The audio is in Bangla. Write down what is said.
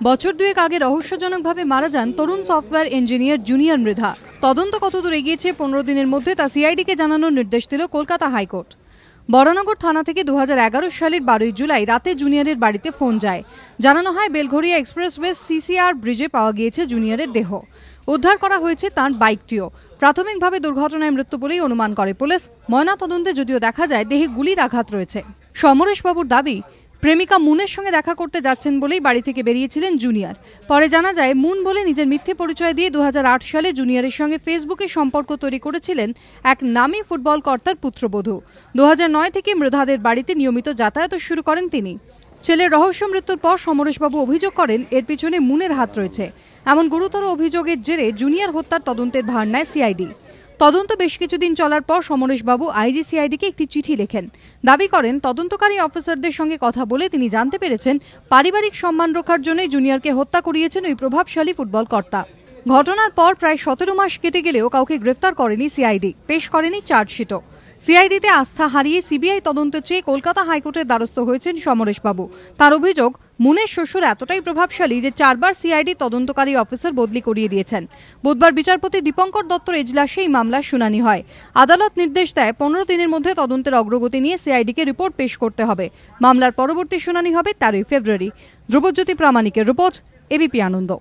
বছর দুয়েক আগে রহস্যজনকভাবে মারা যান তরুণ সফটওয়্যার ইঞ্জিনিয়ার জুনিয়র মৃধা। তদন্ত কতদূর এগিয়েছে 15 দিনের মধ্যে তা সিআইডিকে জানানোর নির্দেশ দিল কলকাতা হাইকোর্ট। বরানগর থানা থেকে 2011 সালের 12 জুলাই রাতে জুনিয়রের বাড়িতে ফোন যায়। জানানো হয় বেলঘরিয়া এক্সপ্রেসওয়ে সিসিআর ব্রিজে পাওয়া গিয়েছে জুনিয়রের দেহ। উদ্ধার করা হয়েছে তাঁর বাইকটিও। প্রাথমিকভাবে দুর্ঘটনায় মৃত্যু বলেই অনুমান করে পুলিশ। ময়নাতদন্তে যদিও দেখা যায় দেহে গুলির আঘাত রয়েছে। সমরেশবাবুর দাবি, প্রেমিকা মুনের সঙ্গে দেখা করতে যাচ্ছেন বলেই বাড়ি থেকে বেরিয়েছিলেন জুনিয়র। পরে জানা যায় মুন বলে নিজের মিথ্যে পরিচয় দিয়ে 2008 সালে জুনিয়রের সঙ্গে ফেসবুকে সম্পর্ক তৈরি করেছিলেন এক নামী ফুটবল কর্তার পুত্রবধূ। 2009 থেকে মৃধাদের বাড়িতে নিয়মিত যাতায়াত শুরু করেন তিনি। ছেলের রহস্য মৃত্যুর পর সমরেশবাবু অভিযোগ করেন এর পিছনে মুনের হাত রয়েছে। এমন গুরুতর অভিযোগের জেরে জুনিয়র হত্যার তদন্তের ভার নেয় সিআইডি। তদন্ত বেশ কিছুদিন চলার পর সমরেশবাবু আইজিসিআইডিকে একটি চিঠি লেখেন। দাবি করেন তদন্তকারী অফিসারদের সঙ্গে কথা বলে তিনি জানতে পেরেছেন পারিবারিক সম্মান রক্ষার জন্যই জুনিয়রকে হত্যা করিয়েছেন ওই প্রভাবশালী ফুটবল কর্তা। ঘটনার পর প্রায় 17 মাস কেটে গেলেও কাউকে গ্রেফতার করেনি সিআইডি, পেশ করেনি চার্জশিটও। সিআইডিতে আস্থা হারিয়ে সিবিআই তদন্ত চেয়ে কলকাতা হাইকোর্টের দ্বারস্থ হয়েছেন সমরেশবাবু। তার অভিযোগ, মুনের শ্বশুর এতটাই প্রভাবশালী যে 4 বার সিআইডি তদন্তকারী অফিসার বদলি করিয়ে দিয়েছেন। বুধবার বিচারপতি দীপঙ্কর দত্তর এজলাসে এই মামলার শুনানি হয়। আদালত নির্দেশ দেয় 15 দিনের মধ্যে তদন্তের অগ্রগতি নিয়ে সিআইডিকে রিপোর্ট পেশ করতে হবে। মামলার পরবর্তী শুনানি হবে 13 ফেব্রুয়ারি। ধ্রুবজ্যোতি প্রামাণিকের রিপোর্ট, এবিপি আনন্দ।